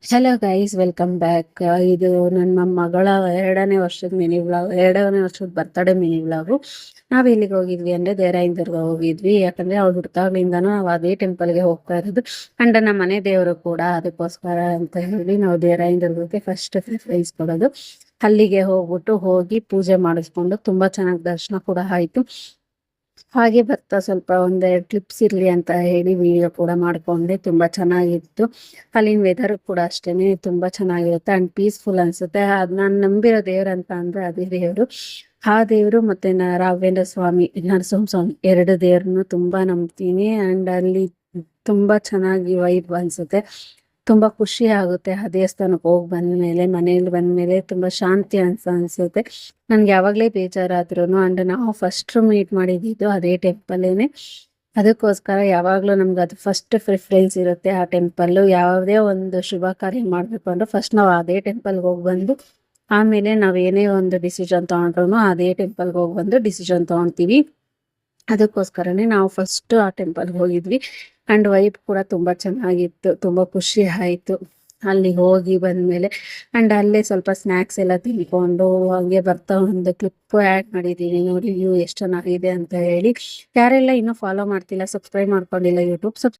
Hello guys, welcome back. ಇದು ನನ್ನ ಮಗಳ 2ನೇ ವರ್ಷದ ಮಿನಿ ವ್ಲಾಗ್, 2ನೇ ವರ್ಷದ ಬರ್ತಡೇ ಮಿನಿ ವ್ಲಾಗು. ನಾವು ಎಲ್ಲಿಗೆ ಹೋಗಿದ್ವಿ ಅಂದರೆ ದೇರಾಯಿಂದರ್ಗ ಹೋಗಿದ್ವಿ. ಯಾಕಂದರೆ ಅವ್ಳು ಹುಟ್ಟಾಗ್ಲಿಂದನೂ ನಾವು ಅದೇ ಟೆಂಪಲ್ಗೆ ಹೋಗ್ತಾ ಇರೋದು. ಅಂಡ್ ನಮ್ಮ ಮನೆ ದೇವರು ಕೂಡ, ಅದಕ್ಕೋಸ್ಕರ ಅಂತ ಹೇಳಿ ನಾವು ದೇರಾಯಿಂದರ್ಗಕ್ಕೆ ಫಸ್ಟ್ ಪ್ರಿಫರೆನ್ಸ್ ಕೊಡೋದು. ಅಲ್ಲಿಗೆ ಹೋಗಿ ಪೂಜೆ ಮಾಡಿಸ್ಕೊಂಡು ತುಂಬ ಚೆನ್ನಾಗಿ ದರ್ಶನ ಕೂಡ ಆಯಿತು. ಹಾಗೆ ಬರ್ತಾ ಸ್ವಲ್ಪ ಒಂದೆರಡು ಕ್ಲಿಪ್ಸ್ ಇರಲಿ ಅಂತ ಹೇಳಿ ವಿಡಿಯೋ ಕೂಡ ಮಾಡಿಕೊಂಡೆ. ತುಂಬ ಚೆನ್ನಾಗಿತ್ತು. ಅಲ್ಲಿನ ವೆದರ್ ಕೂಡ ಅಷ್ಟೇ ತುಂಬ ಚೆನ್ನಾಗಿರುತ್ತೆ ಆ್ಯಂಡ್ ಪೀಸ್ಫುಲ್ ಅನಿಸುತ್ತೆ. ಅದು ನಾನು ನಂಬಿರೋ ದೇವ್ರು ಅಂತ ಅಂದರೆ ಅದೇ ದೇವರು. ಆ ದೇವರು ಮತ್ತು ರಾಘವೇಂದ್ರ ಸ್ವಾಮಿ, ನರಸಿಂಹ ಸ್ವಾಮಿ, 2 ದೇವ್ರನ್ನು ತುಂಬ ನಂಬ್ತೀನಿ. ಆ್ಯಂಡ್ ಅಲ್ಲಿ ತುಂಬ ಚೆನ್ನಾಗಿ ವೈಬ್ ಅನಿಸುತ್ತೆ. ತುಂಬ ಖುಷಿ ಆಗುತ್ತೆ ಆ ದೇವಸ್ಥಾನಕ್ಕೆ ಹೋಗಿ ಬಂದಮೇಲೆ. ಮನೇಲಿ ಬಂದಮೇಲೆ ತುಂಬ ಶಾಂತಿ ಅನಿಸುತ್ತೆ. ನನಗೆ ಯಾವಾಗಲೇ ಬೇಜಾರಾದ್ರೂ ಆ್ಯಂಡ್ ನಾವು ಫಸ್ಟ್ ಮೀಟ್ ಮಾಡಿದ್ದು ಅದೇ ಟೆಂಪಲ್ಲೇನೆ. ಅದಕ್ಕೋಸ್ಕರ ಯಾವಾಗಲೂ ನಮ್ಗೆ ಅದು ಫಸ್ಟ್ ಪ್ರಿಫರೆನ್ಸ್ ಇರುತ್ತೆ ಆ ಟೆಂಪಲ್ಲು. ಯಾವುದೇ ಒಂದು ಶುಭ ಕಾರ್ಯ ಮಾಡಬೇಕು ಅಂದ್ರೆ ಫಸ್ಟ್ ನಾವು ಅದೇ ಟೆಂಪಲ್ಗೆ ಹೋಗಿ ಬಂದು ಆಮೇಲೆ ನಾವು ಏನೇ ಒಂದು ಡಿಸಿಷನ್ ತೊಗೊಂಡ್ರು ಅದೇ ಟೆಂಪಲ್ಗೆ ಹೋಗಿ ಬಂದು ಡಿಸಿಷನ್ ತೊಗೊಳ್ತೀವಿ. ಅದಕ್ಕೋಸ್ಕರನೇ ನಾವು ಫಸ್ಟ್ ಆ ಟೆಂಪಲ್ಗೆ ಹೋಗಿದ್ವಿ. ಆ್ಯಂಡ್ ವೈಬ್ ಕೂಡ ತುಂಬ ಚೆನ್ನಾಗಿತ್ತು. ತುಂಬ ಖುಷಿ ಆಯಿತು ಅಲ್ಲಿಗೆ ಹೋಗಿ ಬಂದಮೇಲೆ. ಆ್ಯಂಡ್ ಅಲ್ಲೇ ಸ್ವಲ್ಪ ಸ್ನ್ಯಾಕ್ಸ್ ಎಲ್ಲ ತಿನ್ಕೊಂಡು ಹಾಗೆ ಬರ್ತಾ ಒಂದು ಕ್ಲಿಪ್ಪು ಆ್ಯಡ್ ಮಾಡಿದ್ದೀನಿ ನೋಡಿ, ವ್ಯೂ ಎಷ್ಟು ಚೆನ್ನಾಗಿದೆ ಅಂತ ಹೇಳಿ. ಯಾರೆಲ್ಲ ಇನ್ನೂ ಫಾಲೋ ಮಾಡ್ತಿಲ್ಲ, ಸಬ್ಸ್ಕ್ರೈಬ್ ಮಾಡ್ಕೊಂಡಿಲ್ಲ ಯೂಟ್ಯೂಬ್